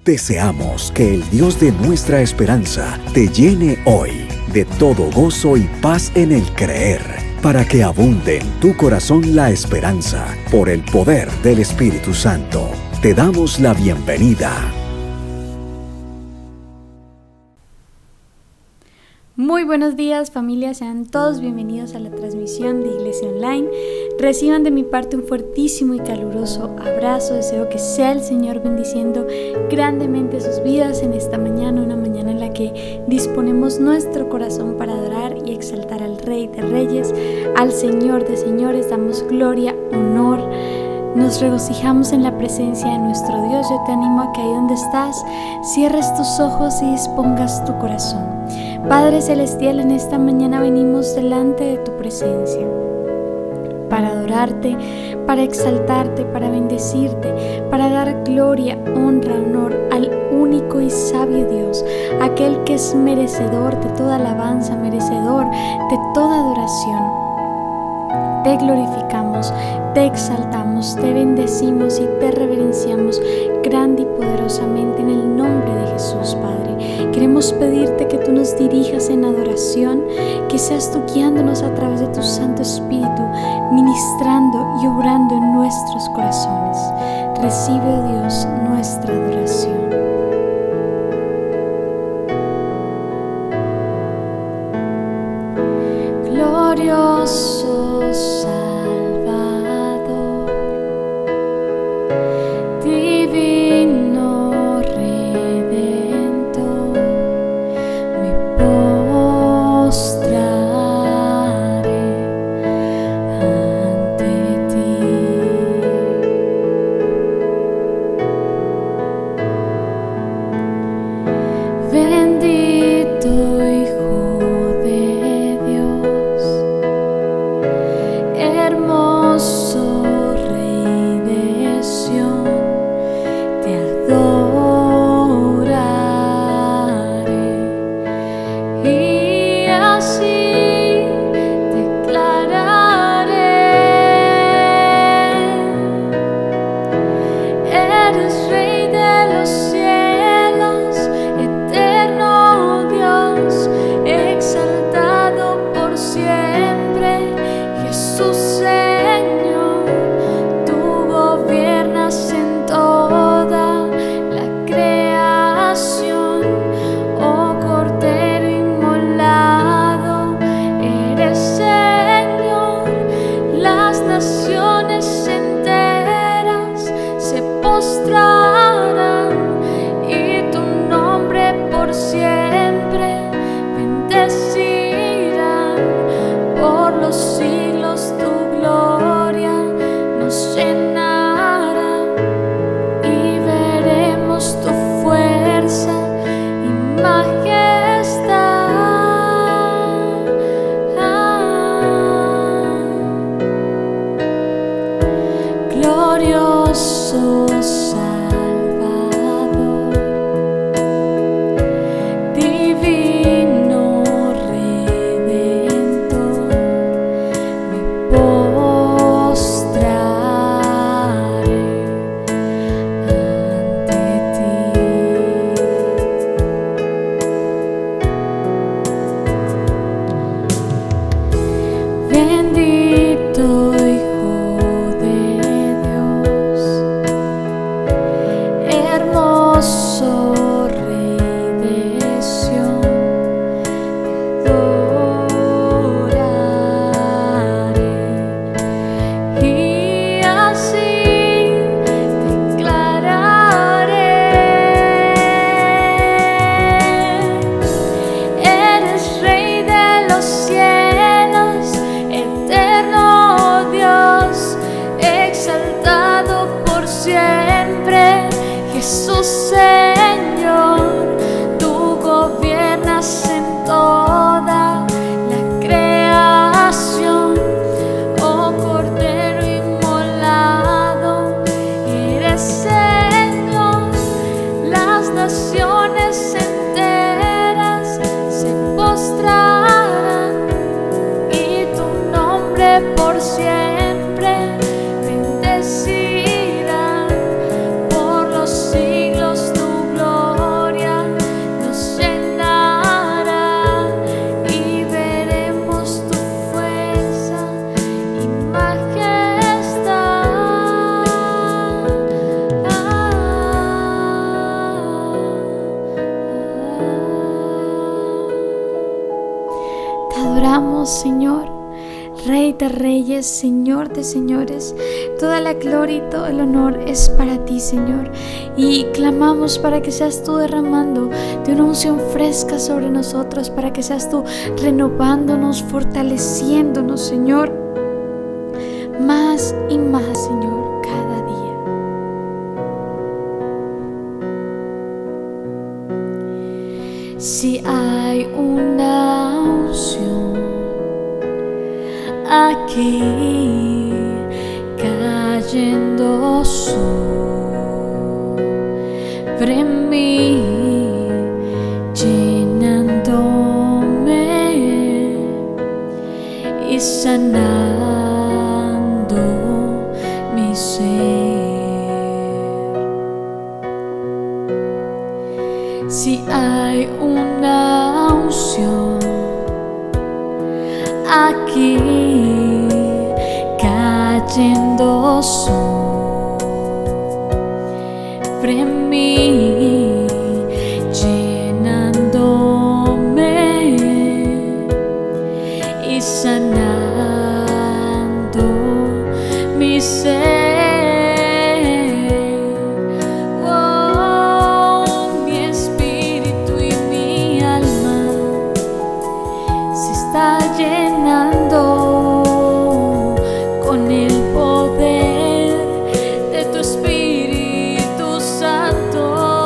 Deseamos que el Dios de nuestra esperanza te llene hoy de todo gozo y paz en el creer, para que abunde en tu corazón la esperanza por el poder del Espíritu Santo. Te damos la bienvenida. Muy buenos días, familia, sean todos bienvenidos a la transmisión de Iglesia Online. Reciban de mi parte un fuertísimo y caluroso abrazo. Deseo que sea el Señor bendiciendo grandemente sus vidas en esta mañana, una mañana en la que disponemos nuestro corazón para adorar y exaltar al Rey de Reyes, al Señor de Señores. Damos gloria, honor. Nos regocijamos en la presencia de nuestro Dios. Yo te animo a que ahí donde estás, cierres tus ojos y dispongas tu corazón. Padre Celestial, en esta mañana venimos delante de tu presencia para adorarte, para exaltarte, para bendecirte, para dar gloria, honra, honor al único y sabio Dios, aquel que es merecedor de toda alabanza, merecedor de toda adoración. Te glorificamos, te exaltamos, te bendecimos y te reverenciamos grande y poderosamente en el nombre de Jesús, Padre. Queremos pedirte que tú nos dirijas en adoración, que seas tú guiándonos a través de tu Santo Espíritu, ministrando y obrando en nuestros corazones. Recibe, oh Dios, nuestra adoración. Glorioso Salvador, divino Redentor, me postraré ante ti. Bendito Hijo de Dios, hermoso Rey de Sión, te adoraré y así declararé: eres Rey de los cielos, eterno Dios, exaltado por siempre. Jesús Señor, tú gobiernas en toda la creación. Oh Cordero inmolado, eres Señor. Las naciones enteras se postrarán y tu nombre por siempre bendecirán. Por los siglos tu gloria nos llenará y veremos tu fuerza y majestad. Glorioso Salvador, divino Redentor, me postraré ante ti. Bendito Hijo de Dios, hermoso Rey de Sión, te adoraré y así declararé: eres Rey de los cielos, eterno Dios, exaltado por siempre. Jesús Señor, tú gobiernas en toda la creación. Oh Cordero inmolado, eres Señor. Las naciones enteras se postrarán y tu nombre por siempre bendecirán. Por los siglos tu gloria adoramos, Señor, Rey de reyes, Señor de señores. Toda la gloria y todo el honor es para ti, Señor. Y clamamos para que seas tú derramando de una unción fresca sobre nosotros, para que seas tú renovándonos, fortaleciéndonos, Señor, más y más, Señor, cada día. Si hay una unción aquí cayendo sobre mí, llenándome y sanando mi ser. Si hay una unción aquí cayendo sobre mí, llenándome y sanando mi ser. Mi espíritu y mi alma se está llenando con el poder de tu Espíritu Santo.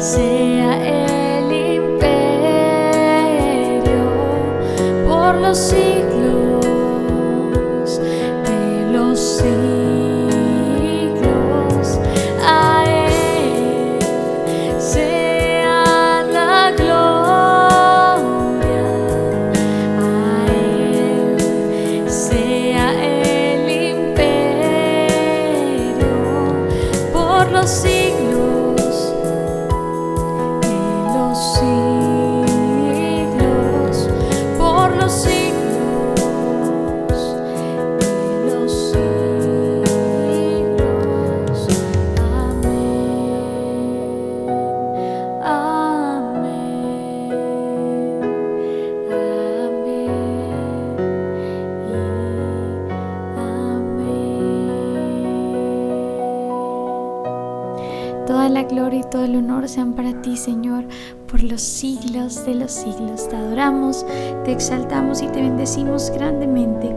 sea el imperio por los siglos de los siglos. A Él sea la gloria, a Él sea el imperio por los siglos de los siglos, por los siglos de los siglos. Amén, amén, amén. Toda la gloria y todo el honor sean para ti, Señor, por los siglos de los siglos. Te adoramos, te exaltamos y te bendecimos grandemente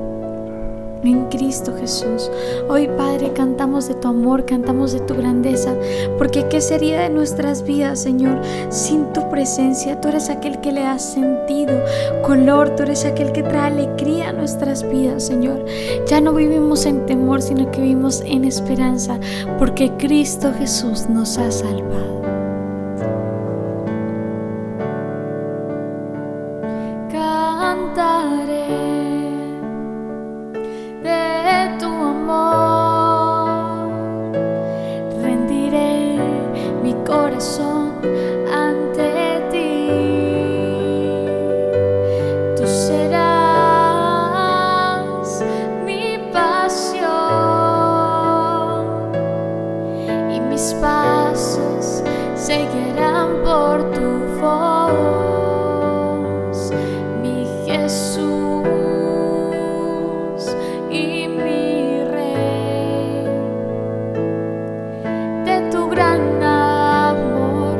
en Cristo Jesús. Hoy, Padre, cantamos de tu amor, cantamos de tu grandeza, porque ¿qué sería de nuestras vidas, Señor, sin tu presencia? Tú eres aquel que le das sentido, color, tú eres aquel que trae alegría a nuestras vidas, Señor. Ya no vivimos en temor, sino que vivimos en esperanza, porque Cristo Jesús nos ha salvado. Cantaré de tu amor, rendiré mi corazón ante ti. Tú serás mi pasión y mis pasos seguirán por tu voz, mi Jesús y mi Rey. De tu gran amor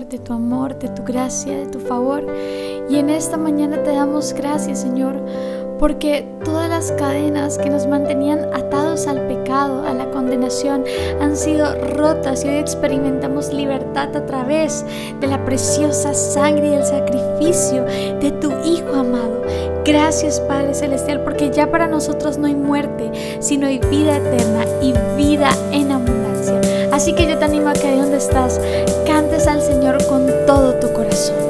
de tu amor, de tu gracia, de tu favor. Y en esta mañana te damos gracias, Señor, porque todas las cadenas que nos mantenían atados al pecado, a la condenación, han sido rotas y hoy experimentamos libertad a través de la preciosa sangre y el sacrificio de tu Hijo amado. Gracias, Padre Celestial, porque ya para nosotros no hay muerte, sino hay vida eterna y vida en abundancia. Así que yo te animo a que ahí donde estás, cantes al Señor con todo tu corazón.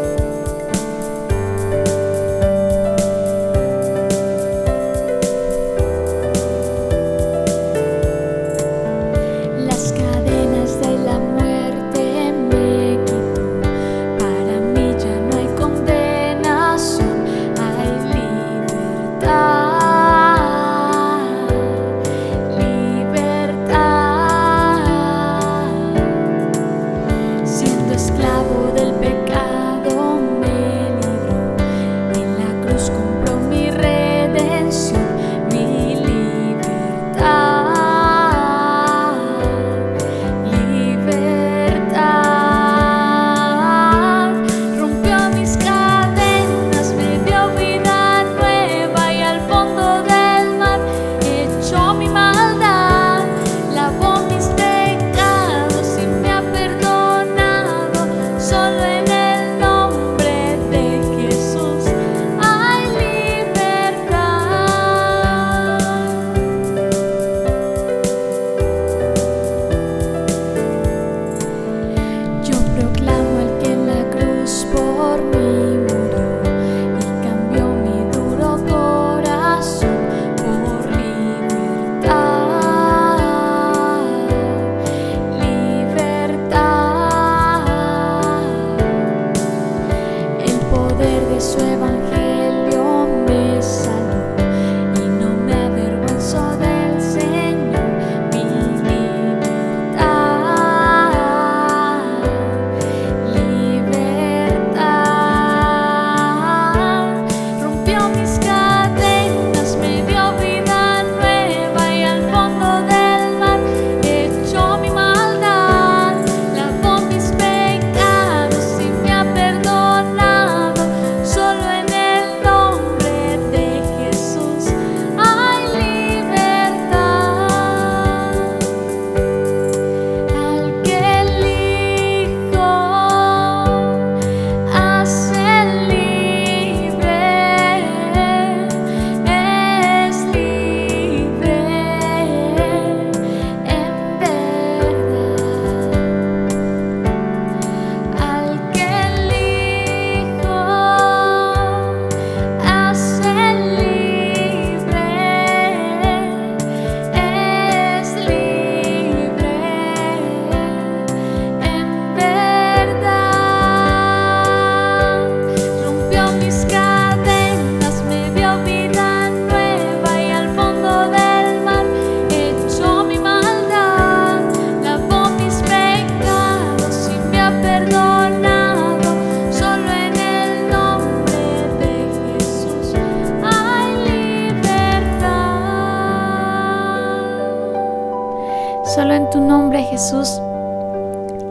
Solo en tu nombre, Jesús,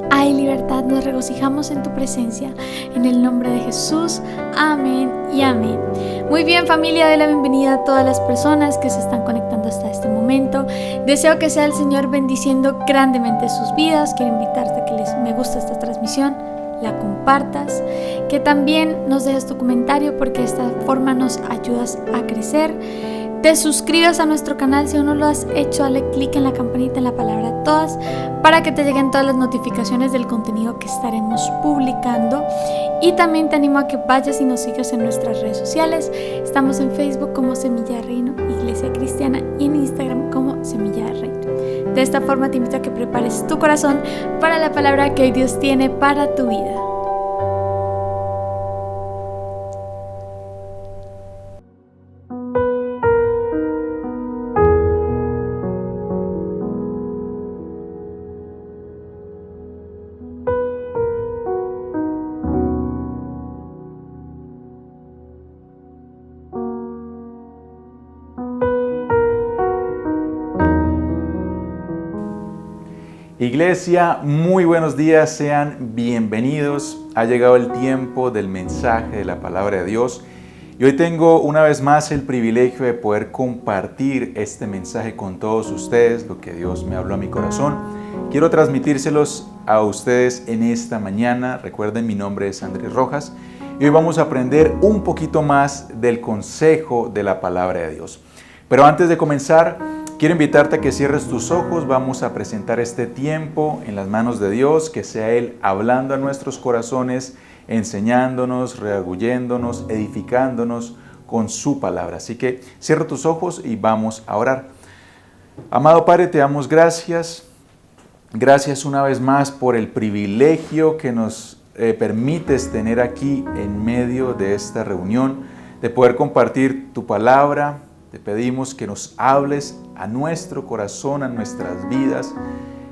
hay libertad. Nos regocijamos en tu presencia. En el nombre de Jesús, amén y amén. Muy bien, familia, de la bienvenida a todas las personas que se están conectando hasta este momento. Deseo que sea el Señor bendiciendo grandemente sus vidas. Quiero invitarte a que me guste esta transmisión, la compartas, que también nos dejes tu comentario, porque de esta forma nos ayudas a crecer. Te suscribas a nuestro canal si aún no lo has hecho. Dale clic en la campanita en la palabra todas para que te lleguen todas las notificaciones del contenido que estaremos publicando. Y también te animo a que vayas y nos sigas en nuestras redes sociales. Estamos en Facebook como Semilla de Reino Iglesia Cristiana y en Instagram como Semilla de Reino. De esta forma te invito a que prepares tu corazón para la palabra que hoy Dios tiene para tu vida. Iglesia, muy buenos días, sean bienvenidos. Ha llegado el tiempo del mensaje de la palabra de Dios y hoy tengo una vez más el privilegio de poder compartir este mensaje con todos ustedes, lo que Dios me habló a mi corazón. Quiero transmitírselos a ustedes en esta mañana. Recuerden, mi nombre es Andrés Rojas y hoy vamos a aprender un poquito más del consejo de la palabra de Dios. Pero antes de comenzar, quiero invitarte a que cierres tus ojos. Vamos a presentar este tiempo en las manos de Dios, que sea Él hablando a nuestros corazones, enseñándonos, redarguyéndonos, edificándonos con su palabra. Así que cierra tus ojos y vamos a orar. Amado Padre, te damos gracias. Gracias una vez más por el privilegio que nos permites tener aquí en medio de esta reunión, de poder compartir tu palabra. Te pedimos que nos hables a nuestro corazón, a nuestras vidas,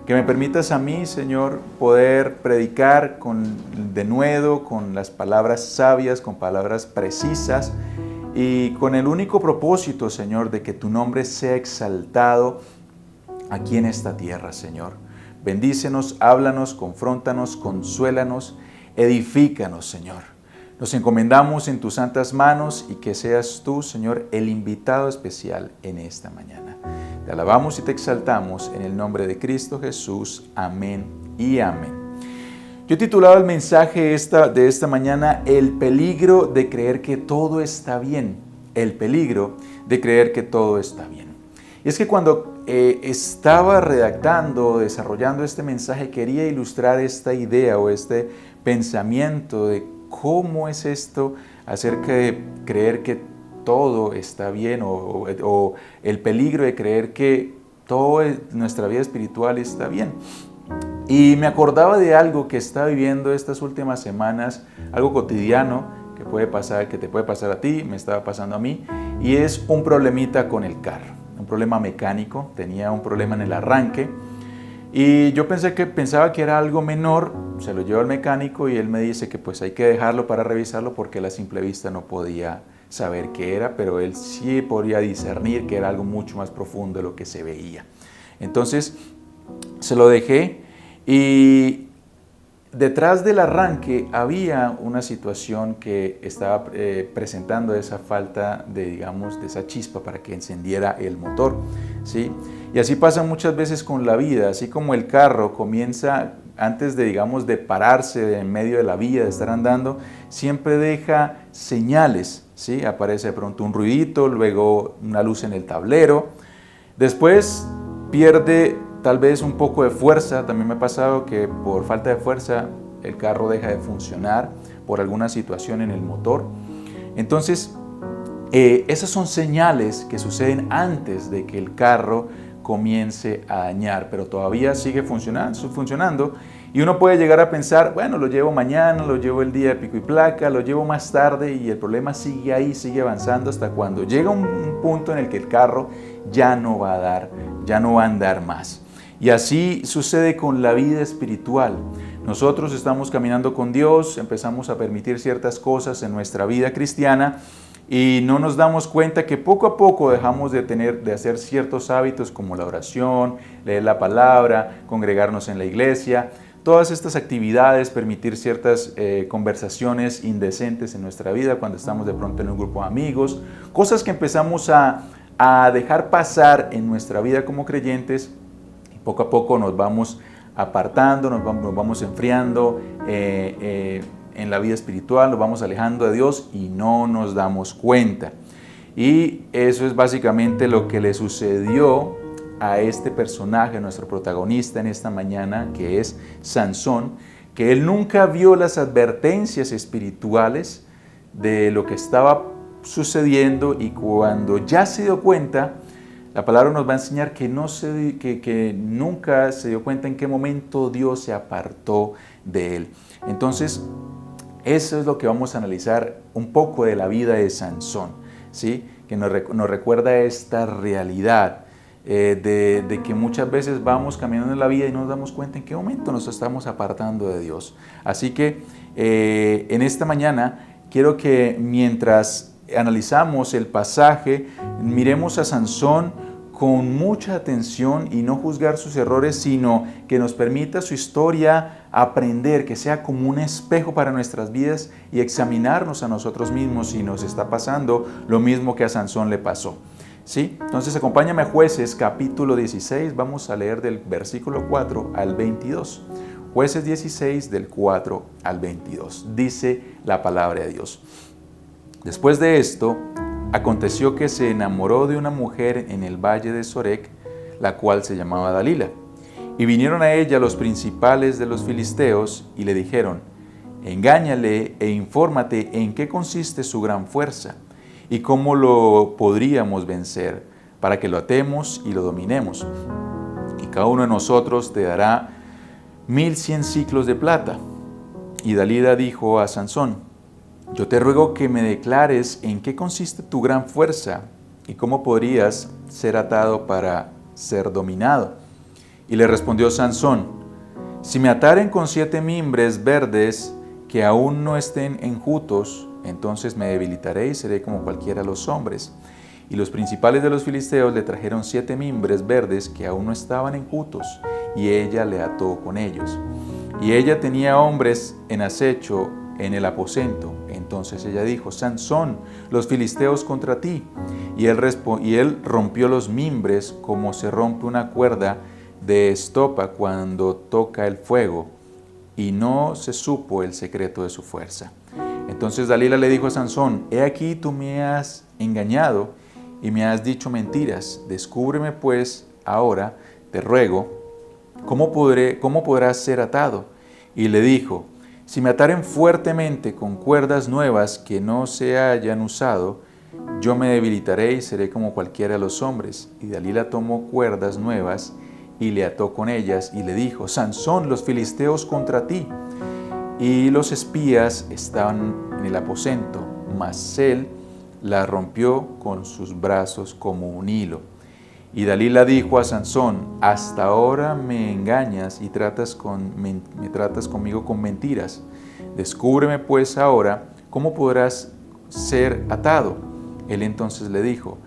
que me permitas a mí, Señor, poder predicar con denuedo, con las palabras sabias, con palabras precisas y con el único propósito, Señor, de que tu nombre sea exaltado aquí en esta tierra, Señor. Bendícenos, háblanos, confróntanos, consuélanos, edifícanos, Señor. Nos encomendamos en tus santas manos y que seas tú, Señor, el invitado especial en esta mañana. Te alabamos y te exaltamos en el nombre de Cristo Jesús. Amén y amén. Yo he titulado el mensaje de esta mañana, El peligro de creer que todo está bien. El peligro de creer que todo está bien. Y es que cuando estaba redactando, desarrollando este mensaje, quería ilustrar esta idea o este pensamiento de ¿cómo es esto acerca de creer que todo está bien o el peligro de creer que toda nuestra vida espiritual está bien? Y me acordaba de algo que estaba viviendo estas últimas semanas, algo cotidiano que te puede pasar a ti, me estaba pasando a mí, y es un problemita con el carro, un problema mecánico. Tenía un problema en el arranque. Y yo pensaba que era algo menor, se lo llevo al mecánico y él me dice que pues hay que dejarlo para revisarlo porque él a simple vista no podía saber qué era, pero él sí podía discernir que era algo mucho más profundo de lo que se veía. Entonces se lo dejé y detrás del arranque había una situación que estaba presentando esa falta de esa chispa para que encendiera el motor, ¿sí? Y así pasa muchas veces con la vida, así como el carro comienza antes de pararse en medio de la vía, de estar andando, siempre deja señales, ¿sí? Aparece de pronto un ruidito, luego una luz en el tablero, después pierde tal vez un poco de fuerza. También me ha pasado que por falta de fuerza el carro deja de funcionar por alguna situación en el motor. Entonces, esas son señales que suceden antes de que el carro comience a dañar, pero todavía sigue funcionando y uno puede llegar a pensar, bueno, lo llevo mañana, lo llevo el día de pico y placa, lo llevo más tarde, y el problema sigue ahí, sigue avanzando hasta cuando llega un punto en el que el carro ya no va a andar más. Y así sucede con la vida espiritual. Nosotros estamos caminando con Dios, empezamos a permitir ciertas cosas en nuestra vida cristiana y no nos damos cuenta que poco a poco dejamos de hacer ciertos hábitos como la oración, leer la palabra, congregarnos en la iglesia. Todas estas actividades, permitir ciertas conversaciones indecentes en nuestra vida cuando estamos de pronto en un grupo de amigos, cosas que empezamos a dejar pasar en nuestra vida como creyentes. Poco a poco nos vamos apartando, nos vamos enfriando en la vida espiritual, nos vamos alejando de Dios y no nos damos cuenta. Y eso es básicamente lo que le sucedió a este personaje, nuestro protagonista en esta mañana, que es Sansón, que él nunca vio las advertencias espirituales de lo que estaba sucediendo, y cuando ya se dio cuenta, la palabra nos va a enseñar que nunca se dio cuenta en qué momento Dios se apartó de él. Entonces, eso es lo que vamos a analizar un poco de la vida de Sansón, ¿sí? Que nos recuerda esta realidad de que muchas veces vamos caminando en la vida y no nos damos cuenta en qué momento nos estamos apartando de Dios. Así que en esta mañana quiero que mientras analizamos el pasaje, miremos a Sansón con mucha atención y no juzgar sus errores, sino que nos permita su historia aprender, que sea como un espejo para nuestras vidas y examinarnos a nosotros mismos si nos está pasando lo mismo que a Sansón le pasó. ¿Sí? Entonces acompáñame a Jueces capítulo 16, vamos a leer del versículo 4 al 22. Jueces 16 del 4 al 22. Dice la palabra de Dios. Después de esto, aconteció que se enamoró de una mujer en el valle de Sorek, la cual se llamaba Dalila. Y vinieron a ella los principales de los filisteos y le dijeron: engáñale e infórmate en qué consiste su gran fuerza y cómo lo podríamos vencer, para que lo atemos y lo dominemos. Y cada uno de nosotros te dará 1100 siclos de plata. Y Dalila dijo a Sansón: yo te ruego que me declares en qué consiste tu gran fuerza y cómo podrías ser atado para ser dominado. Y le respondió Sansón: si me ataren con 7 mimbres verdes que aún no estén enjutos, entonces me debilitaré y seré como cualquiera de los hombres. Y los principales de los filisteos le trajeron 7 mimbres verdes que aún no estaban enjutos, y ella le ató con ellos. Y ella tenía hombres en acecho en el aposento. Entonces ella dijo: Sansón, los filisteos contra ti. Y él rompió los mimbres como se rompe una cuerda de estopa cuando toca el fuego, y no se supo el secreto de su fuerza. Entonces Dalila le dijo a Sansón: he aquí tú me has engañado y me has dicho mentiras. Descúbreme pues ahora, te ruego, ¿cómo podrás ser atado? Y le dijo: si me ataren fuertemente con cuerdas nuevas que no se hayan usado, yo me debilitaré y seré como cualquiera de los hombres. Y Dalila tomó cuerdas nuevas y le ató con ellas y le dijo: Sansón, los filisteos contra ti. Y los espías estaban en el aposento, mas él la rompió con sus brazos como un hilo. Y Dalila dijo a Sansón: hasta ahora me engañas y me tratas conmigo con mentiras. Descúbreme pues ahora cómo podrás ser atado. Él entonces le dijo: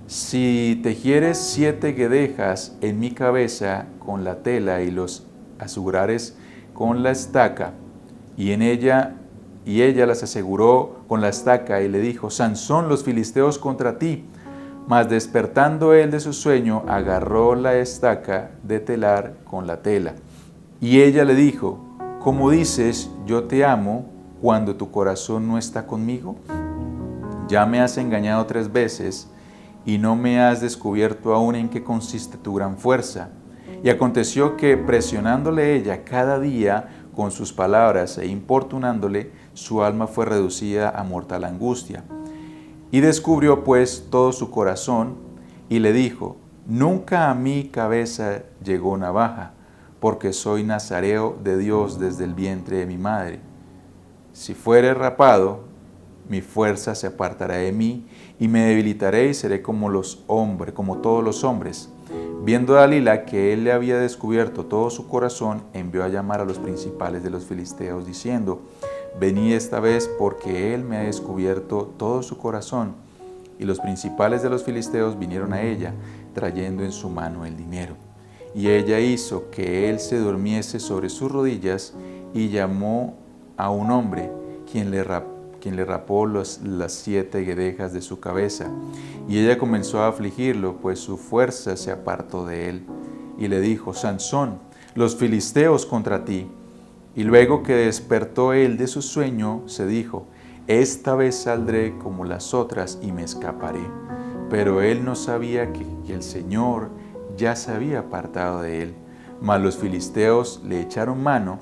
si tejieres 7 guedejas en mi cabeza con la tela y los asegurares con la estaca, y ella las aseguró con la estaca y le dijo: Sansón, los filisteos contra ti. Mas despertando él de su sueño, agarró la estaca de telar con la tela. Y ella le dijo: ¿cómo dices yo te amo cuando tu corazón no está conmigo? Ya me has engañado 3 veces y no me has descubierto aún en qué consiste tu gran fuerza. Y aconteció que, presionándole ella cada día con sus palabras e importunándole, su alma fue reducida a mortal angustia. Y descubrió pues todo su corazón y le dijo: nunca a mi cabeza llegó navaja, porque soy nazareo de Dios desde el vientre de mi madre. Si fuere rapado, mi fuerza se apartará de mí y me debilitaré y seré como todos los hombres. Viendo Dalila que él le había descubierto todo su corazón, envió a llamar a los principales de los filisteos, diciendo: venid esta vez, porque él me ha descubierto todo su corazón. Y los principales de los filisteos vinieron a ella, trayendo en su mano el dinero. Y ella hizo que él se durmiese sobre sus rodillas, y llamó a un hombre, quien le rapó las 7 guedejas de su cabeza. Y ella comenzó a afligirlo, pues su fuerza se apartó de él. Y le dijo: Sansón, los filisteos contra ti. Y luego que despertó él de su sueño, se dijo: esta vez saldré como las otras y me escaparé. Pero él no sabía que el Señor ya se había apartado de él. Mas los filisteos le echaron mano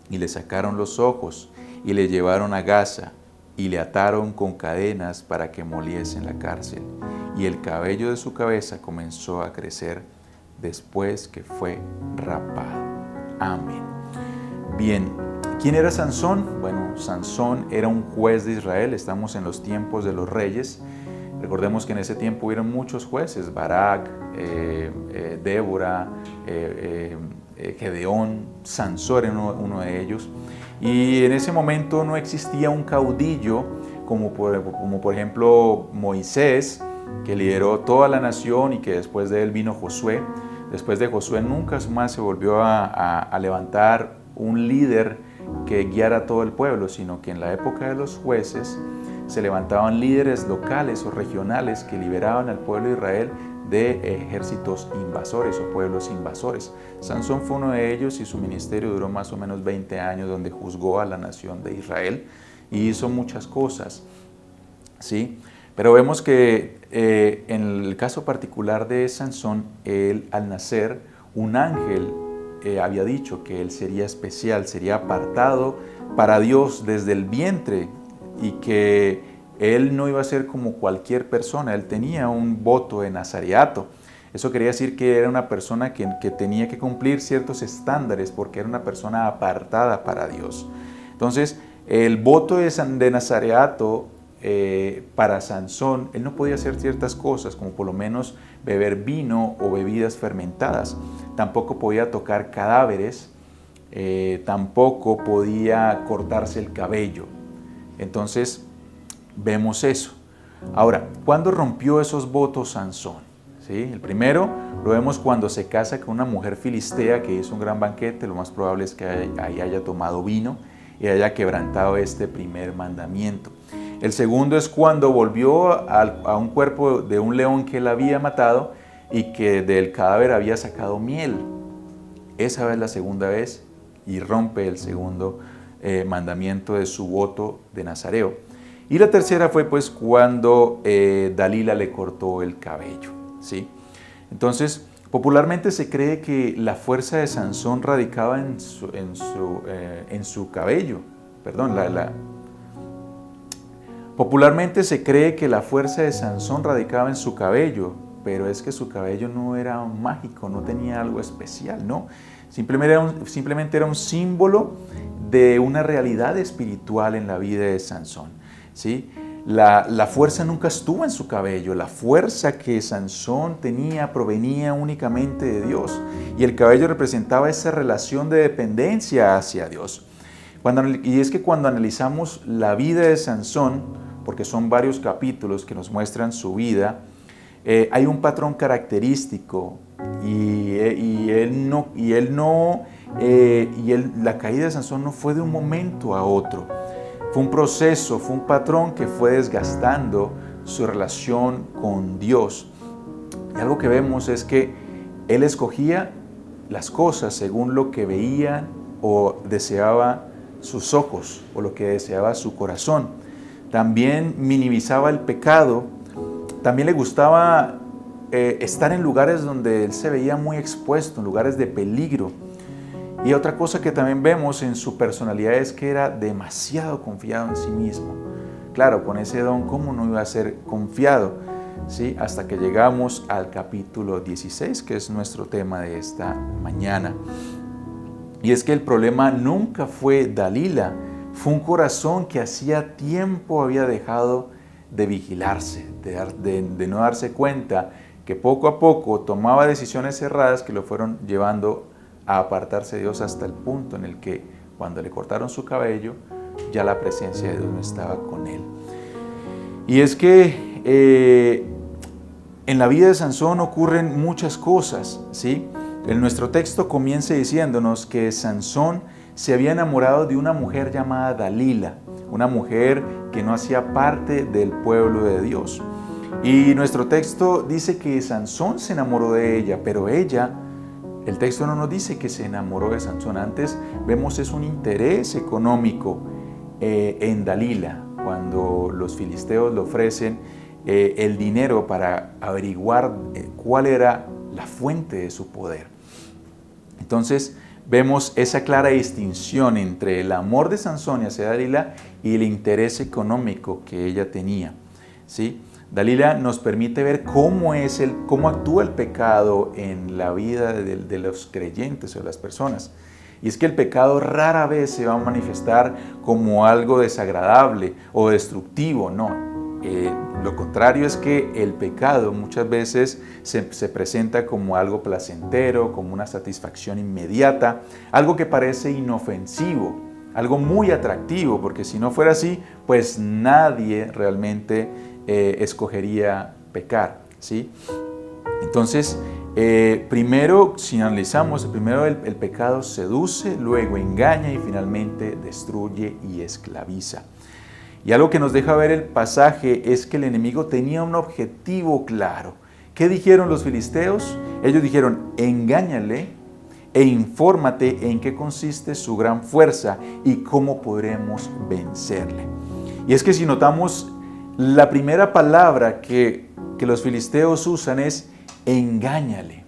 y le sacaron los ojos y le llevaron a Gaza y le ataron con cadenas para que moliese en la cárcel. Y el cabello de su cabeza comenzó a crecer después que fue rapado. Amén. Bien, ¿quién era Sansón? Bueno, Sansón era un juez de Israel. Estamos en los tiempos de los reyes. Recordemos que en ese tiempo hubieron muchos jueces: Barak, Débora, Gedeón. Sansón era uno de ellos. Y en ese momento no existía un caudillo como por ejemplo Moisés, que lideró toda la nación y que después de él vino Josué. Después de Josué nunca más se volvió a levantar un líder que guiara a todo el pueblo, sino que en la época de los jueces se levantaban líderes locales o regionales que liberaban al pueblo de Israel de ejércitos invasores o pueblos invasores. Sansón fue uno de ellos y su ministerio duró más o menos 20 años, donde juzgó a la nación de Israel y hizo muchas cosas, ¿sí? Pero vemos que en el caso particular de Sansón, él al nacer, un ángel había dicho que él sería especial, sería apartado para Dios desde el vientre y que él no iba a ser como cualquier persona, él tenía un voto de nazareato. Eso quería decir que era una persona que tenía que cumplir ciertos estándares porque era una persona apartada para Dios. Entonces, el voto de nazareato para Sansón, él no podía hacer ciertas cosas, como por lo menos beber vino o bebidas fermentadas. Tampoco podía tocar cadáveres, tampoco podía cortarse el cabello. Entonces, vemos eso. Ahora, ¿cuándo rompió esos votos Sansón? ¿Sí? El primero lo vemos cuando se casa con una mujer filistea que hizo un gran banquete. Lo más probable es que ahí haya tomado vino y haya quebrantado este primer mandamiento. El segundo es cuando volvió a un cuerpo de un león que él había matado y que del cadáver había sacado miel. Esa es la segunda vez y rompe el segundo mandamiento de su voto de nazareo. Y la tercera fue pues cuando Dalila le cortó el cabello, ¿sí? Entonces, popularmente se cree que la fuerza de Sansón radicaba en su cabello. Perdón, Popularmente se cree que la fuerza de Sansón radicaba en su cabello, pero es que su cabello no era mágico, no tenía algo especial, ¿no? Simplemente era un símbolo de una realidad espiritual en la vida de Sansón, ¿sí? La fuerza nunca estuvo en su cabello, la fuerza que Sansón tenía provenía únicamente de Dios y el cabello representaba esa relación de dependencia hacia Dios. Y es que cuando analizamos la vida de Sansón, porque son varios capítulos que nos muestran su vida, hay un patrón característico la caída de Sansón no fue de un momento a otro. Fue un proceso, fue un patrón que fue desgastando su relación con Dios. Y algo que vemos es que él escogía las cosas según lo que veía o deseaba sus ojos o lo que deseaba su corazón. También minimizaba el pecado. También le gustaba estar en lugares donde él se veía muy expuesto, en lugares de peligro. Y otra cosa que también vemos en su personalidad es que era demasiado confiado en sí mismo. Claro, con ese don, ¿cómo no iba a ser confiado? ¿Sí? Hasta que llegamos al capítulo 16, que es nuestro tema de esta mañana. Y es que el problema nunca fue Dalila, fue un corazón que hacía tiempo había dejado de vigilarse, de no darse cuenta que poco a poco tomaba decisiones erradas que lo fueron llevando a apartarse de Dios hasta el punto en el que cuando le cortaron su cabello, ya la presencia de Dios no estaba con él. Y es que en la vida de Sansón ocurren muchas cosas, ¿sí? En nuestro texto comienza diciéndonos que Sansón se había enamorado de una mujer llamada Dalila, una mujer que no hacía parte del pueblo de Dios. Y nuestro texto dice que Sansón se enamoró de ella, pero ella, el texto no nos dice que se enamoró de Sansón. Antes vemos es un interés económico en Dalila, cuando los filisteos le ofrecen el dinero para averiguar cuál era la fuente de su poder. Entonces vemos esa clara distinción entre el amor de Sansón hacia Dalila y el interés económico que ella tenía, ¿sí? Dalila nos permite ver cómo actúa el pecado en la vida de los creyentes o de las personas. Y es que el pecado rara vez se va a manifestar como algo desagradable o destructivo, no. Lo contrario es que el pecado muchas veces se presenta como algo placentero, como una satisfacción inmediata, algo que parece inofensivo, algo muy atractivo, porque si no fuera así, pues nadie realmente escogería pecar, ¿sí? Entonces, primero, si analizamos, primero el pecado seduce, luego engaña y finalmente destruye y esclaviza. Y algo que nos deja ver el pasaje es que el enemigo tenía un objetivo claro. ¿Qué dijeron los filisteos? Ellos dijeron, engáñale e infórmate en qué consiste su gran fuerza y cómo podremos vencerle. Y es que si notamos, la primera palabra que los filisteos usan es engáñale,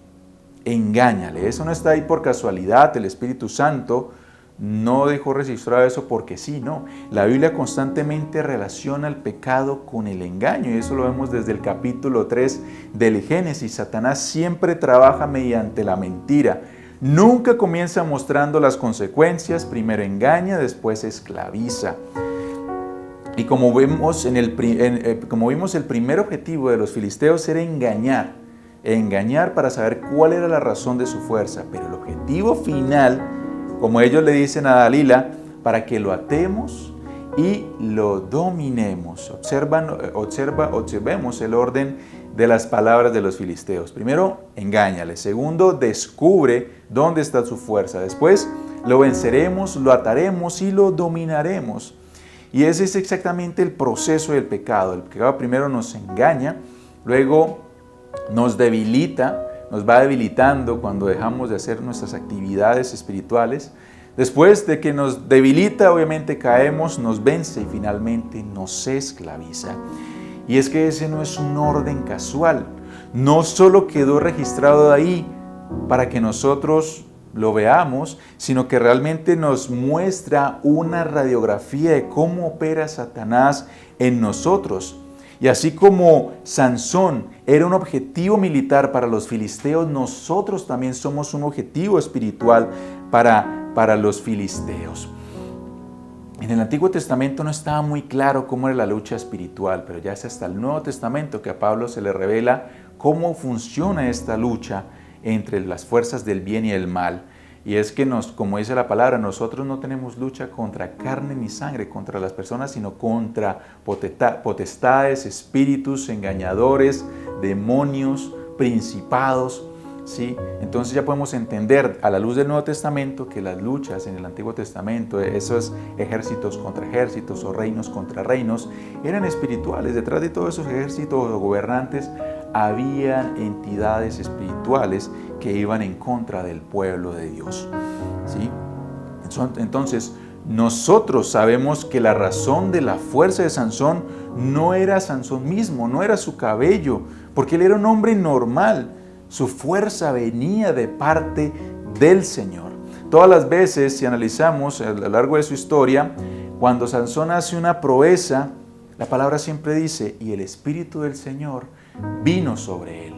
engáñale. Eso no está ahí por casualidad, el Espíritu Santo no dejó registrado eso porque sí, no. La Biblia constantemente relaciona el pecado con el engaño y eso lo vemos desde el capítulo 3 del Génesis. Satanás siempre trabaja mediante la mentira. Nunca comienza mostrando las consecuencias, primero engaña, después esclaviza. Y como vimos, el primer objetivo de los filisteos era engañar para saber cuál era la razón de su fuerza, pero el objetivo final, como ellos le dicen a Dalila, para que lo atemos y lo dominemos. Observemos el orden de las palabras de los filisteos. Primero, engáñale. Segundo, descubre dónde está su fuerza. Después, lo venceremos, lo ataremos y lo dominaremos. Y ese es exactamente el proceso del pecado. El pecado primero nos engaña, luego nos debilita, nos va debilitando cuando dejamos de hacer nuestras actividades espirituales. Después de que nos debilita, obviamente caemos, nos vence y finalmente nos esclaviza. Y es que ese no es un orden casual. No solo quedó registrado ahí para que nosotros lo veamos, sino que realmente nos muestra una radiografía de cómo opera Satanás en nosotros. Y así como Sansón era un objetivo militar para los filisteos, nosotros también somos un objetivo espiritual para los filisteos. En el Antiguo Testamento no estaba muy claro cómo era la lucha espiritual, pero ya es hasta el Nuevo Testamento que a Pablo se le revela cómo funciona esta lucha entre las fuerzas del bien y el mal. Y es que, como dice la palabra, nosotros no tenemos lucha contra carne ni sangre, contra las personas, sino contra potestades, espíritus, engañadores, demonios, principados, ¿sí? Entonces ya podemos entender a la luz del Nuevo Testamento que las luchas en el Antiguo Testamento, esos ejércitos contra ejércitos o reinos contra reinos, eran espirituales. Detrás de todos esos ejércitos o gobernantes había entidades espirituales que iban en contra del pueblo de Dios, ¿sí? Entonces, nosotros sabemos que la razón de la fuerza de Sansón no era Sansón mismo, no era su cabello, porque él era un hombre normal. Su fuerza venía de parte del Señor. Todas las veces, si analizamos a lo largo de su historia, cuando Sansón hace una proeza, la palabra siempre dice, y el Espíritu del Señor vino sobre él.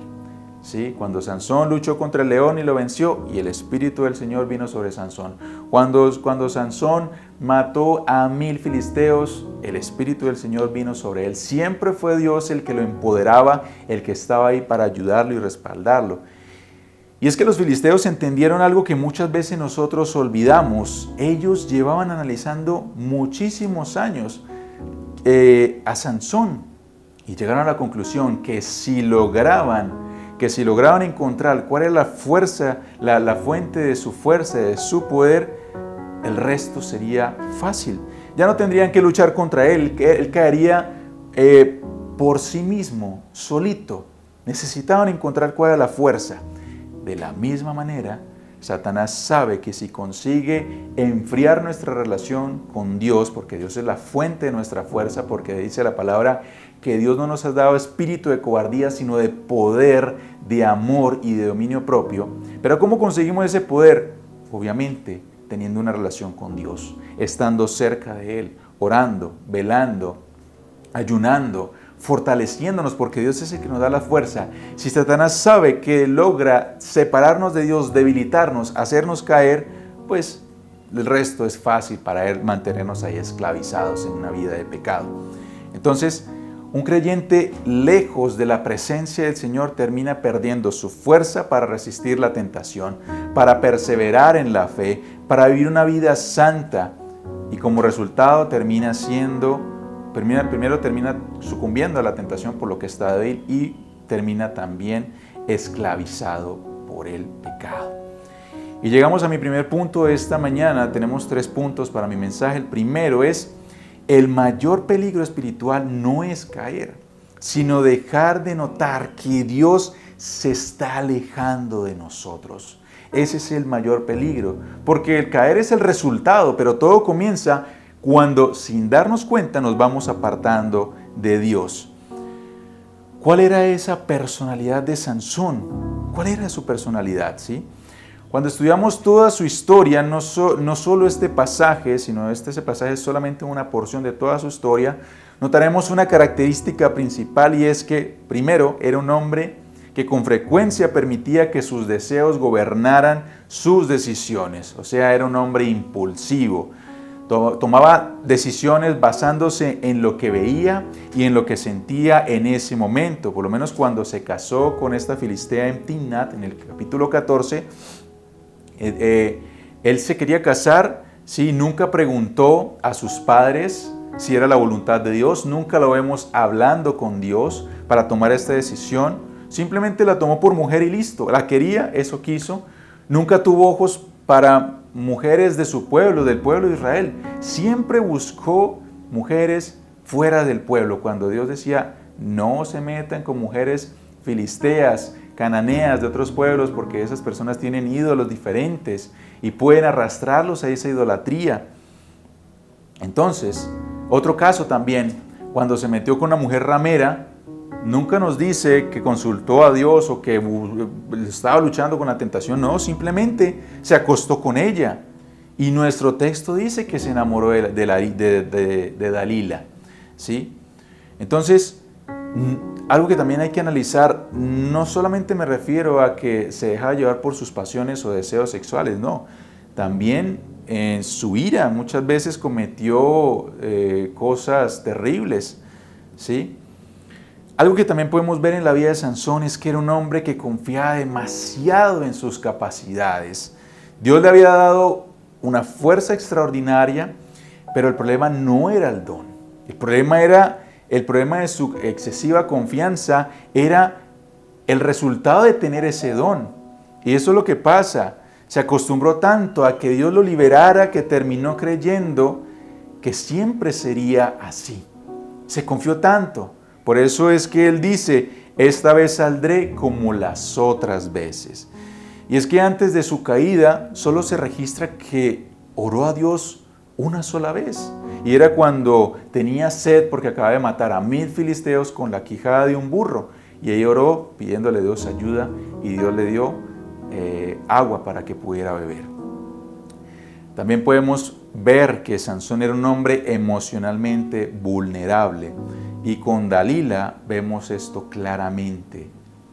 ¿Sí? Cuando Sansón luchó contra el león y lo venció, y el Espíritu del Señor vino sobre Sansón. Cuando Sansón mató a 1000 filisteos, el Espíritu del Señor vino sobre él. Siempre fue Dios el que lo empoderaba, el que estaba ahí para ayudarlo y respaldarlo. Y es que los filisteos entendieron algo que muchas veces nosotros olvidamos. Ellos llevaban analizando muchísimos años a Sansón y llegaron a la conclusión que si lograban encontrar cuál es la fuerza, la fuente de su fuerza, de su poder, el resto sería fácil. Ya no tendrían que luchar contra él caería por sí mismo, solito. Necesitaban encontrar cuál era la fuerza. De la misma manera, Satanás sabe que si consigue enfriar nuestra relación con Dios, porque Dios es la fuente de nuestra fuerza, porque dice la palabra que Dios no nos ha dado espíritu de cobardía, sino de poder, de amor y de dominio propio. Pero ¿cómo conseguimos ese poder? Obviamente, teniendo una relación con Dios, estando cerca de Él, orando, velando, ayunando, fortaleciéndonos, porque Dios es el que nos da la fuerza. Si Satanás sabe que logra separarnos de Dios, debilitarnos, hacernos caer, pues el resto es fácil para Él mantenernos ahí esclavizados en una vida de pecado. Entonces, un creyente lejos de la presencia del Señor termina perdiendo su fuerza para resistir la tentación, para perseverar en la fe, para vivir una vida santa y como resultado termina siendo primero termina sucumbiendo a la tentación por lo que está débil y termina también esclavizado por el pecado. Y llegamos a mi primer punto de esta mañana. Tenemos 3 puntos para mi mensaje. El primero es: el mayor peligro espiritual no es caer, sino dejar de notar que Dios se está alejando de nosotros. Ese es el mayor peligro, porque el caer es el resultado, pero todo comienza cuando, sin darnos cuenta, nos vamos apartando de Dios. ¿Cuál era esa personalidad de Sansón? ¿Cuál era su personalidad? ¿Sí? Cuando estudiamos toda su historia, no solo este pasaje, sino ese pasaje es solamente una porción de toda su historia, notaremos una característica principal, y es que, primero, era un hombre que con frecuencia permitía que sus deseos gobernaran sus decisiones. O sea, era un hombre impulsivo. Tomaba decisiones basándose en lo que veía y en lo que sentía en ese momento. Por lo menos cuando se casó con esta filistea en Timnat, en el capítulo 14, él se quería casar, ¿sí? Nunca preguntó a sus padres si era la voluntad de Dios. Nunca lo vemos hablando con Dios para tomar esta decisión. Simplemente la tomó por mujer y listo. La quería, eso quiso. Nunca tuvo ojos para mujeres de su pueblo, del pueblo de Israel. Siempre buscó mujeres fuera del pueblo. Cuando Dios decía: no se metan con mujeres filisteas, cananeas de otros pueblos, porque esas personas tienen ídolos diferentes y pueden arrastrarlos a esa idolatría. Entonces, otro caso también, cuando se metió con una mujer ramera, nunca nos dice que consultó a Dios o que estaba luchando con la tentación. No, simplemente se acostó con ella. Y nuestro texto dice que se enamoró de Dalila, ¿sí? Entonces, algo que también hay que analizar, no solamente me refiero a que se deja llevar por sus pasiones o deseos sexuales, no. También en su ira muchas veces cometió cosas terribles, ¿sí? Algo que también podemos ver en la vida de Sansón es que era un hombre que confiaba demasiado en sus capacidades. Dios le había dado una fuerza extraordinaria, pero el problema no era el don. El problema de su excesiva confianza era el resultado de tener ese don. Y eso es lo que pasa. Se acostumbró tanto a que Dios lo liberara que terminó creyendo que siempre sería así. Se confió tanto. Por eso es que él dice: esta vez saldré como las otras veces. Y es que antes de su caída solo se registra que oró a Dios una sola vez. Y era cuando tenía sed porque acababa de matar a 1000 filisteos con la quijada de un burro. Y ella oró pidiéndole a Dios ayuda y Dios le dio agua para que pudiera beber. También podemos ver que Sansón era un hombre emocionalmente vulnerable. Y con Dalila vemos esto claramente.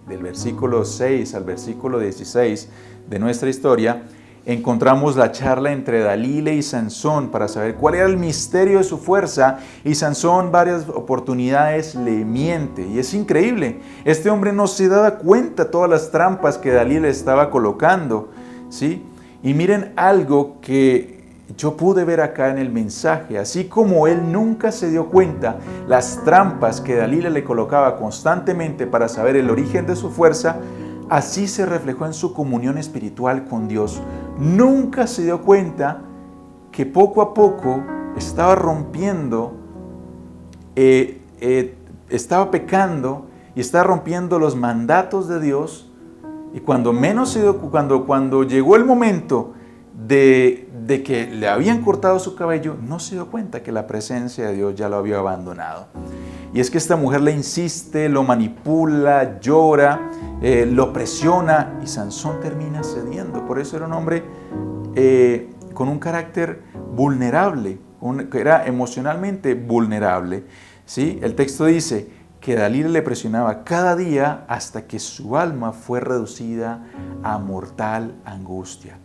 Del versículo 6 al versículo 16 de nuestra historia, encontramos la charla entre Dalila y Sansón para saber cuál era el misterio de su fuerza, y Sansón varias oportunidades le miente. Y es increíble, este hombre no se daba cuenta de todas las trampas que Dalila estaba colocando, ¿sí? Y miren algo que yo pude ver acá en el mensaje. Así como él nunca se dio cuenta las trampas que Dalila le colocaba constantemente para saber el origen de su fuerza, así se reflejó en su comunión espiritual con Dios. Nunca se dio cuenta que poco a poco estaba rompiendo, estaba pecando y estaba rompiendo los mandatos de Dios. Y cuando cuando llegó el momento de que le habían cortado su cabello, no se dio cuenta que la presencia de Dios ya lo había abandonado. Y es que esta mujer le insiste, lo manipula, llora, lo presiona, y Sansón termina cediendo. Por eso era un hombre con un carácter vulnerable, que era emocionalmente vulnerable, ¿sí? El texto dice que Dalila le presionaba cada día hasta que su alma fue reducida a mortal angustia.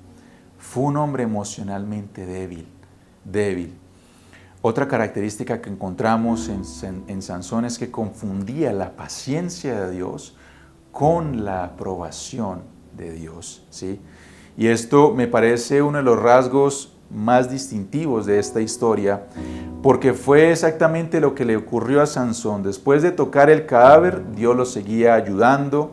Fue un hombre emocionalmente débil. Otra característica que encontramos en Sansón es que confundía la paciencia de Dios con la aprobación de Dios, ¿sí? Y esto me parece uno de los rasgos más distintivos de esta historia, porque fue exactamente lo que le ocurrió a Sansón. Después de tocar el cadáver, Dios lo seguía ayudando,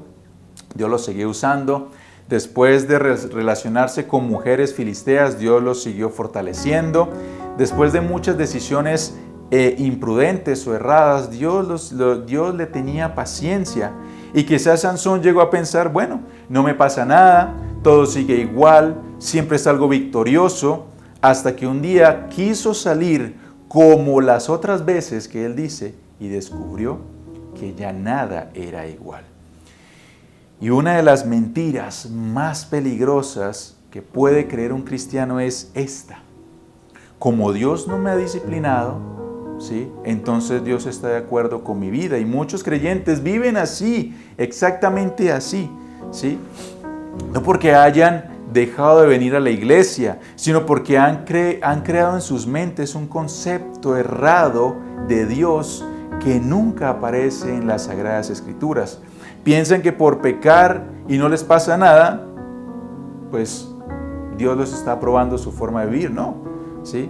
Dios lo seguía usando. Después de relacionarse con mujeres filisteas, Dios lo siguió fortaleciendo. Después de muchas decisiones imprudentes o erradas, Dios le tenía paciencia. Y quizás Sansón llegó a pensar, bueno, no me pasa nada, todo sigue igual, siempre salgo victorioso, hasta que un día quiso salir como las otras veces que él dice y descubrió que ya nada era igual. Y una de las mentiras más peligrosas que puede creer un cristiano es esta: como Dios no me ha disciplinado, ¿sí?, entonces Dios está de acuerdo con mi vida. Y muchos creyentes viven así, exactamente así, ¿sí? No porque hayan dejado de venir a la iglesia, sino porque han creado en sus mentes un concepto errado de Dios que nunca aparece en las Sagradas Escrituras. Piensan que por pecar y no les pasa nada, pues Dios les está aprobando su forma de vivir, ¿no? ¿Sí?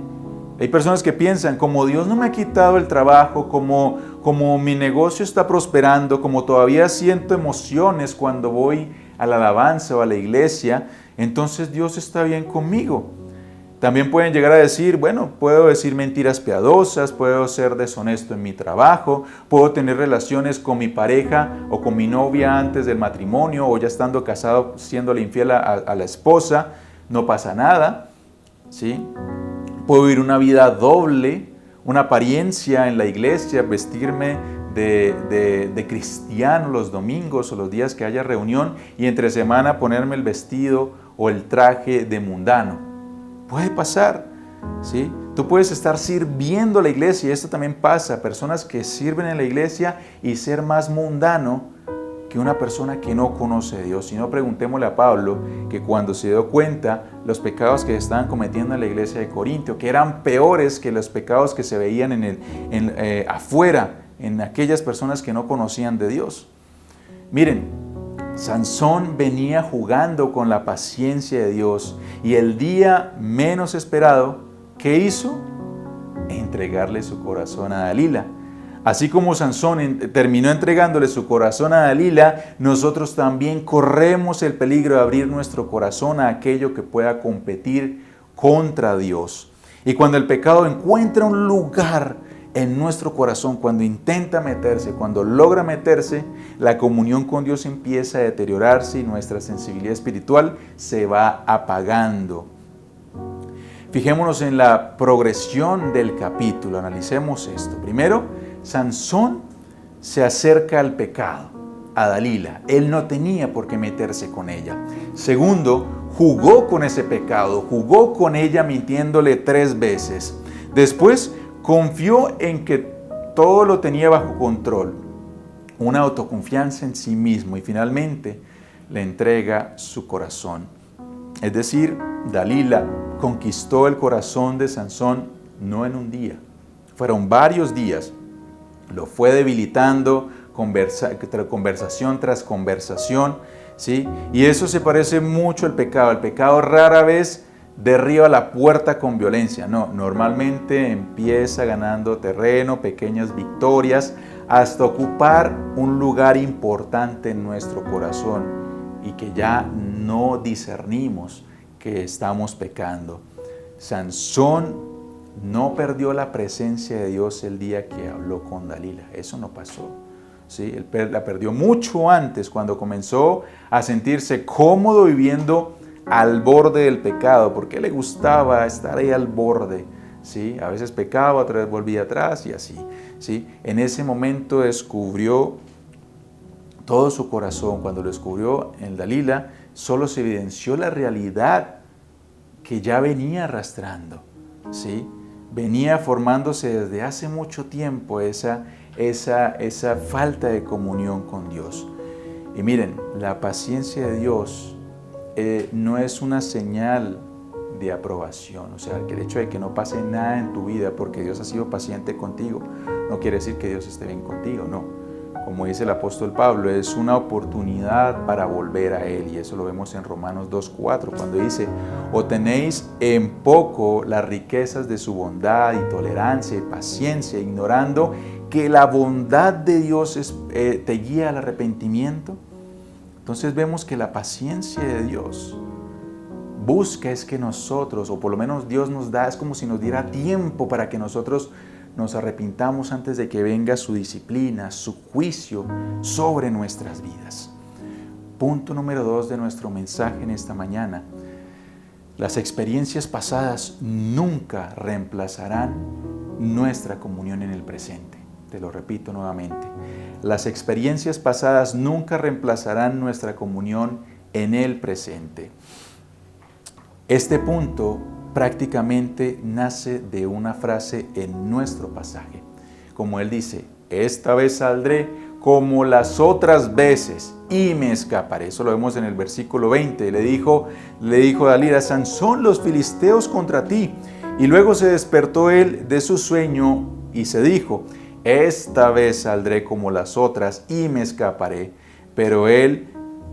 Hay personas que piensan, como Dios no me ha quitado el trabajo, como mi negocio está prosperando, como todavía siento emociones cuando voy a la alabanza o a la iglesia, entonces Dios está bien conmigo. También pueden llegar a decir, bueno, puedo decir mentiras piadosas, puedo ser deshonesto en mi trabajo, puedo tener relaciones con mi pareja o con mi novia antes del matrimonio o ya estando casado siéndole infiel a la esposa, no pasa nada, ¿sí? Puedo vivir una vida doble, una apariencia en la iglesia, vestirme de cristiano los domingos o los días que haya reunión y entre semana ponerme el vestido o el traje de mundano. Puede pasar, ¿sí? Tú puedes estar sirviendo a la iglesia, y esto también pasa, personas que sirven en la iglesia y ser más mundano que una persona que no conoce a Dios. Si no, preguntémosle a Pablo, que cuando se dio cuenta los pecados que estaban cometiendo en la iglesia de Corintio, que eran peores que los pecados que se veían afuera, en aquellas personas que no conocían de Dios. Miren, Sansón venía jugando con la paciencia de Dios y el día menos esperado, ¿qué hizo? Entregarle su corazón a Dalila. Así como Sansón terminó entregándole su corazón a Dalila, nosotros también corremos el peligro de abrir nuestro corazón a aquello que pueda competir contra Dios. Y cuando el pecado encuentra un lugar en nuestro corazón, cuando intenta meterse, cuando logra meterse, la comunión con Dios empieza a deteriorarse y nuestra sensibilidad espiritual se va apagando. Fijémonos en la progresión del capítulo, analicemos esto. Primero, Sansón se acerca al pecado, a Dalila. Él no tenía por qué meterse con ella. Segundo, jugó con ese pecado, jugó con ella mintiéndole 3 veces. Después, confió en que todo lo tenía bajo control, una autoconfianza en sí mismo, y finalmente le entrega su corazón. Es decir, Dalila conquistó el corazón de Sansón no en un día, fueron varios días. Lo fue debilitando conversación tras conversación, ¿sí? Y eso se parece mucho al pecado. El pecado rara vez derriba la puerta con violencia. No, normalmente empieza ganando terreno, pequeñas victorias, hasta ocupar un lugar importante en nuestro corazón y que ya no discernimos que estamos pecando. Sansón no perdió la presencia de Dios el día que habló con Dalila. Eso no pasó, ¿sí? Él la perdió mucho antes, cuando comenzó a sentirse cómodo viviendo al borde del pecado, porque le gustaba estar ahí al borde, ¿sí? A veces pecaba, otra vez volvía atrás y así, ¿sí? En ese momento descubrió todo su corazón. Cuando lo descubrió en Dalila, solo se evidenció la realidad que ya venía arrastrando, ¿sí? Venía formándose desde hace mucho tiempo esa falta de comunión con Dios. Y miren, la paciencia de Dios no es una señal de aprobación. O sea, que el hecho de que no pase nada en tu vida porque Dios ha sido paciente contigo, no quiere decir que Dios esté bien contigo, no. como dice el apóstol Pablo, es una oportunidad para volver a Él. Y eso lo vemos en Romanos 2:4, cuando dice: o tenéis en poco las riquezas de su bondad y tolerancia y paciencia, ignorando que la bondad de Dios te guía al arrepentimiento. Entonces vemos que la paciencia de Dios busca es que nosotros, o por lo menos Dios nos da, es como si nos diera tiempo para que nosotros nos arrepintamos antes de que venga su disciplina, su juicio sobre nuestras vidas. Punto número 2 de nuestro mensaje en esta mañana. Las experiencias pasadas nunca reemplazarán nuestra comunión en el presente. Te lo repito nuevamente. Las experiencias pasadas nunca reemplazarán nuestra comunión en el presente. Este punto prácticamente nace de una frase en nuestro pasaje. Como él dice: esta vez saldré como las otras veces y me escaparé. Eso lo vemos en el versículo 20. Le dijo Dalila: Sansón, los filisteos contra ti. Y luego se despertó él de su sueño y se dijo: esta vez saldré como las otras y me escaparé. Pero él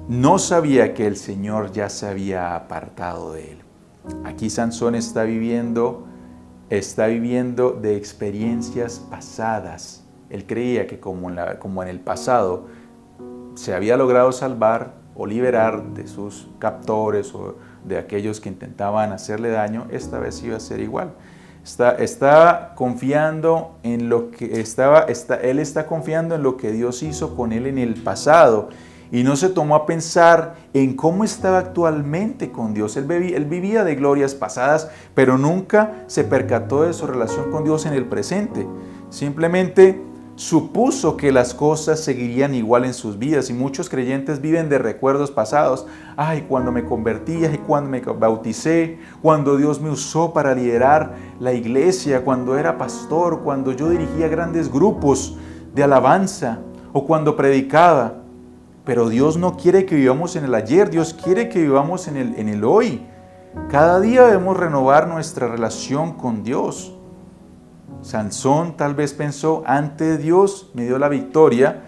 no sabía que el Señor ya se había apartado de él. Aquí Sansón está viviendo de experiencias pasadas. Él creía que como en el pasado se había logrado salvar o liberar de sus captores o de aquellos que intentaban hacerle daño, esta vez iba a ser igual. Está confiando en lo que él está confiando en lo que Dios hizo con él en el pasado. Y no se tomó a pensar en cómo estaba actualmente con Dios. Él vivía de glorias pasadas, pero nunca se percató de su relación con Dios en el presente. Simplemente supuso que las cosas seguirían igual en sus vidas. Y muchos creyentes viven de recuerdos pasados. Ay, cuando me convertí, ay, cuando me bauticé, cuando Dios me usó para liderar la iglesia, cuando era pastor, cuando yo dirigía grandes grupos de alabanza o cuando predicaba. Pero Dios no quiere que vivamos en el ayer, Dios quiere que vivamos en el hoy. Cada día debemos renovar nuestra relación con Dios. Sansón tal vez pensó: antes Dios me dio la victoria.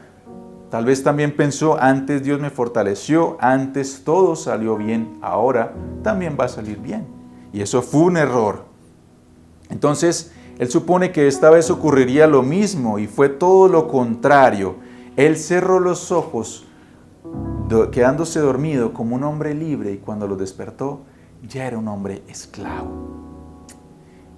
Tal vez también pensó: antes Dios me fortaleció, antes todo salió bien, ahora también va a salir bien. Y eso fue un error. Entonces, él supone que esta vez ocurriría lo mismo y fue todo lo contrario. Él cerró los ojos, quedándose dormido como un hombre libre, y cuando lo despertó ya era un hombre esclavo.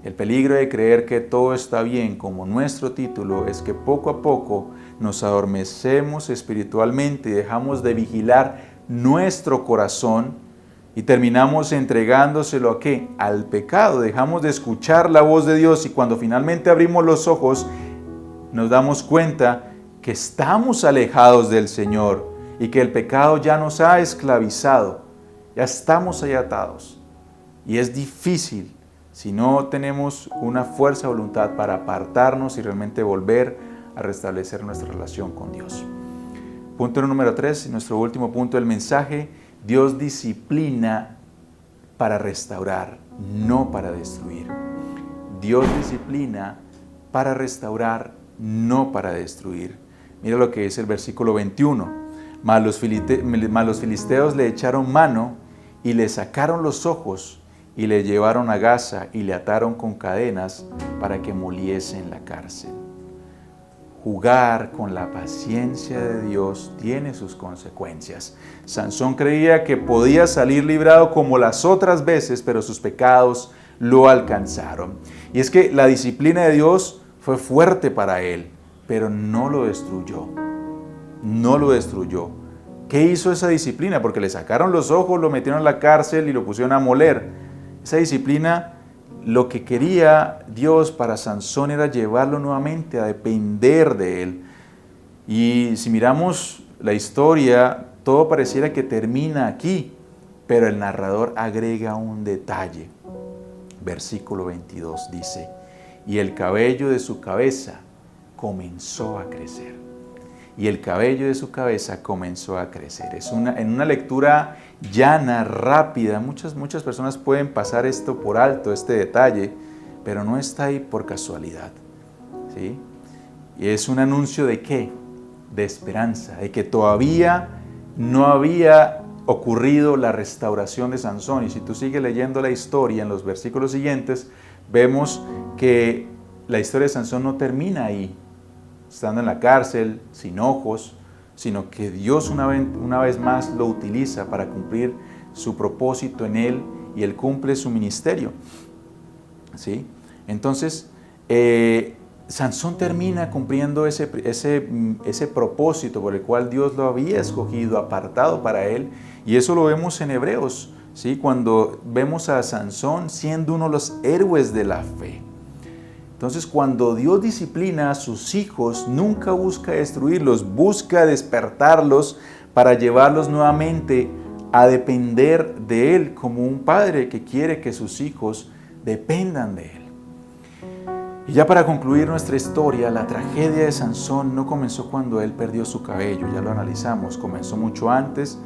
El peligro de creer que todo está bien, como nuestro título, es que poco a poco nos adormecemos espiritualmente y dejamos de vigilar nuestro corazón y terminamos entregándoselo ¿a qué? Al pecado. Dejamos de escuchar la voz de Dios y cuando finalmente abrimos los ojos nos damos cuenta que estamos alejados del Señor y que el pecado ya nos ha esclavizado, ya estamos ahí atados. Y es difícil si no tenemos una fuerza de voluntad para apartarnos y realmente volver a restablecer nuestra relación con Dios. Punto número 3, nuestro último punto del mensaje: Dios disciplina para restaurar, no para destruir. Dios disciplina para restaurar, no para destruir. Mira lo que dice el versículo 21. Mas los filisteos le echaron mano y le sacaron los ojos y le llevaron a Gaza y le ataron con cadenas para que muriese en la cárcel. Jugar con la paciencia de Dios tiene sus consecuencias. Sansón creía que podía salir librado como las otras veces, pero sus pecados lo alcanzaron. Y es que la disciplina de Dios fue fuerte para él, pero no lo destruyó. No lo destruyó. ¿Qué hizo esa disciplina? Porque le sacaron los ojos, lo metieron en la cárcel y lo pusieron a moler. Esa disciplina, lo que quería Dios para Sansón era llevarlo nuevamente a depender de él. Y si miramos la historia, todo pareciera que termina aquí, pero el narrador agrega un detalle. Versículo 22 dice: y el cabello de su cabeza comenzó a crecer. Y el cabello de su cabeza comenzó a crecer. En una lectura llana, rápida, muchas personas pueden pasar esto por alto, este detalle, pero no está ahí por casualidad, ¿sí? Y es un anuncio ¿de qué? de esperanza, de que todavía no había ocurrido la restauración de Sansón. Y si tú sigues leyendo la historia en los versículos siguientes, vemos que la historia de Sansón no termina ahí, estando en la cárcel, sin ojos, sino que Dios una vez más lo utiliza para cumplir su propósito en él, y él cumple su ministerio. ¿Sí? Entonces, Sansón termina cumpliendo ese propósito por el cual Dios lo había escogido, apartado para él, y eso lo vemos en Hebreos, ¿sí? Cuando vemos a Sansón siendo uno de los héroes de la fe. Entonces, cuando Dios disciplina a sus hijos, nunca busca destruirlos, busca despertarlos para llevarlos nuevamente a depender de Él, como un padre que quiere que sus hijos dependan de Él. Y ya para concluir nuestra historia, la tragedia de Sansón no comenzó cuando él perdió su cabello, ya lo analizamos, comenzó mucho antes.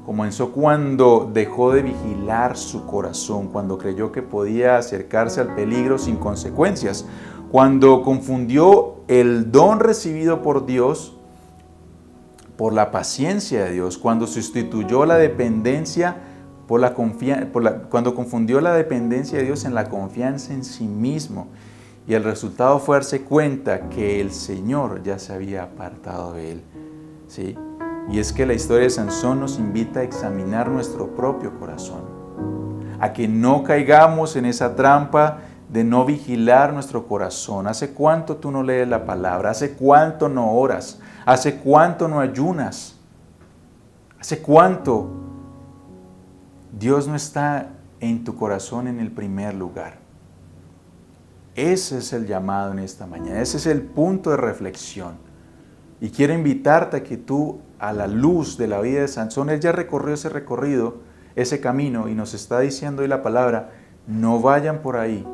Comenzó cuando dejó de vigilar su corazón, cuando creyó que podía acercarse al peligro sin consecuencias, cuando confundió el don recibido por Dios por la paciencia de Dios, cuando sustituyó la dependencia cuando confundió la dependencia de Dios en la confianza en sí mismo. Y el resultado fue darse cuenta que el Señor ya se había apartado de él. ¿Sí? Y es que la historia de Sansón nos invita a examinar nuestro propio corazón, a que no caigamos en esa trampa de no vigilar nuestro corazón. ¿Hace cuánto tú no lees la palabra? ¿Hace cuánto no oras? ¿Hace cuánto no ayunas? ¿Hace cuánto Dios no está en tu corazón en el primer lugar? Ese es el llamado en esta mañana, ese es el punto de reflexión. Y quiero invitarte a que tú, a la luz de la vida de Sansón, él ya recorrió ese recorrido, ese camino, y nos está diciendo hoy la palabra, no vayan por ahí,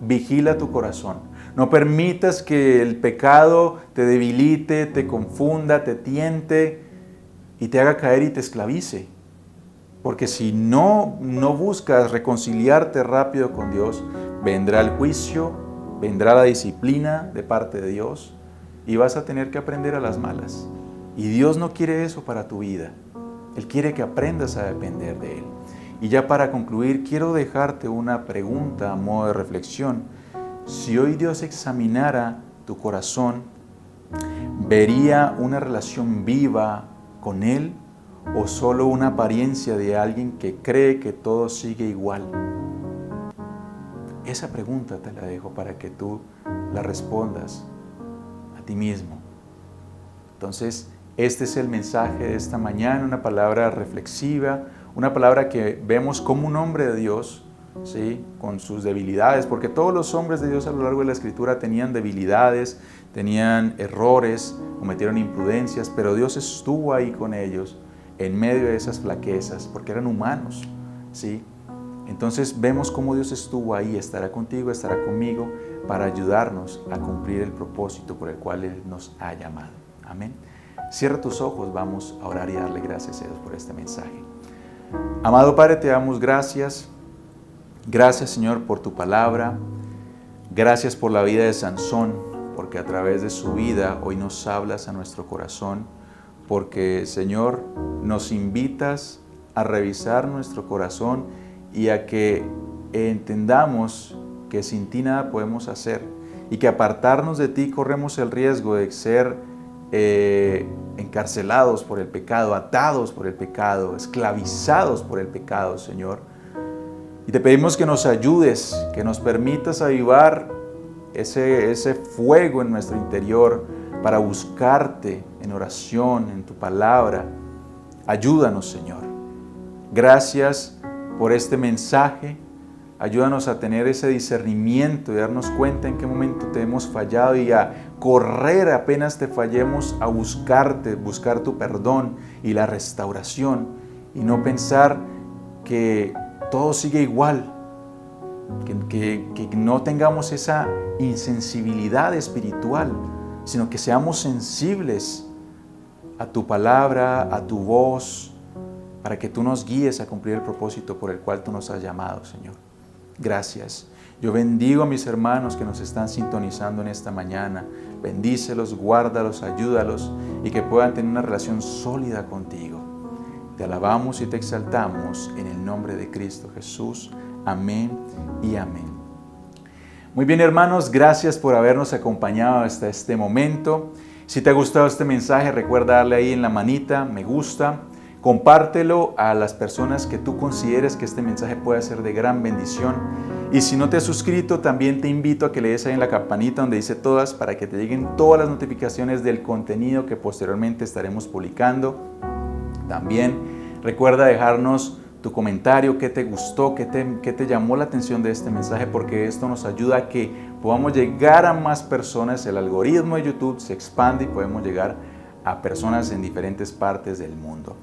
vigila tu corazón. No permitas que el pecado te debilite, te confunda, te tiente y te haga caer y te esclavice. Porque si no buscas reconciliarte rápido con Dios, vendrá el juicio, vendrá la disciplina de parte de Dios y vas a tener que aprender a las malas. Y Dios no quiere eso para tu vida. Él quiere que aprendas a depender de Él. Y ya para concluir, quiero dejarte una pregunta a modo de reflexión. Si hoy Dios examinara tu corazón, ¿vería una relación viva con Él o solo una apariencia de alguien que cree que todo sigue igual? Esa pregunta te la dejo para que tú la respondas a ti mismo. Entonces, este es el mensaje de esta mañana, una palabra reflexiva, una palabra que vemos como un hombre de Dios, ¿sí? Con sus debilidades, porque todos los hombres de Dios a lo largo de la Escritura tenían debilidades, tenían errores, cometieron imprudencias, pero Dios estuvo ahí con ellos en medio de esas flaquezas, porque eran humanos, ¿sí? Entonces vemos cómo Dios estuvo ahí, estará contigo, estará conmigo, para ayudarnos a cumplir el propósito por el cual Él nos ha llamado. Amén. Cierra tus ojos, vamos a orar y darle gracias a Dios por este mensaje. Amado Padre, te damos gracias. Gracias, Señor, por tu palabra. Gracias por la vida de Sansón, porque a través de su vida hoy nos hablas a nuestro corazón, porque, Señor, nos invitas a revisar nuestro corazón y a que entendamos que sin ti nada podemos hacer y que apartarnos de ti corremos el riesgo de ser encarcelados por el pecado, atados por el pecado, esclavizados por el pecado, Señor. Y te pedimos que nos ayudes, que nos permitas avivar ese fuego en nuestro interior para buscarte en oración, en tu palabra. Ayúdanos, Señor. Gracias por este mensaje. Ayúdanos a tener ese discernimiento y darnos cuenta en qué momento te hemos fallado y a correr apenas te fallemos a buscarte, buscar tu perdón y la restauración y no pensar que todo sigue igual, que no tengamos esa insensibilidad espiritual, sino que seamos sensibles a tu palabra, a tu voz, para que tú nos guíes a cumplir el propósito por el cual tú nos has llamado, Señor. Gracias. Yo bendigo a mis hermanos que nos están sintonizando en esta mañana. bendícelos, guárdalos, ayúdalos y que puedan tener una relación sólida contigo. Te alabamos y te exaltamos en el nombre de Cristo Jesús. Amén y amén. Muy bien, hermanos, gracias por habernos acompañado hasta este momento. Si te ha gustado este mensaje, recuerda darle ahí en la manita, me gusta. Compártelo a las personas que tú consideres que este mensaje puede ser de gran bendición. Y si no te has suscrito, también te invito a que le des ahí en la campanita donde dice todas para que te lleguen todas las notificaciones del contenido que posteriormente estaremos publicando. También recuerda dejarnos tu comentario, qué te gustó, qué te llamó la atención de este mensaje, porque esto nos ayuda a que podamos llegar a más personas. El algoritmo de YouTube se expande y podemos llegar a personas en diferentes partes del mundo.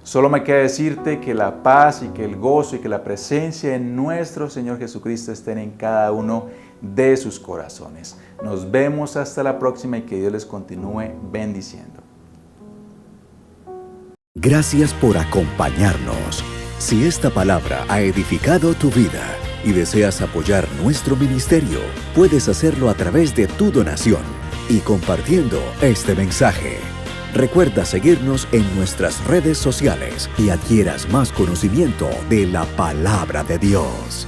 Solo me queda decirte que la paz y que el gozo y que la presencia de nuestro Señor Jesucristo estén en cada uno de sus corazones. Nos vemos hasta la próxima y que Dios les continúe bendiciendo. Gracias por acompañarnos. Si esta palabra ha edificado tu vida y deseas apoyar nuestro ministerio, puedes hacerlo a través de tu donación y compartiendo este mensaje. Recuerda seguirnos en nuestras redes sociales y adquieras más conocimiento de la palabra de Dios.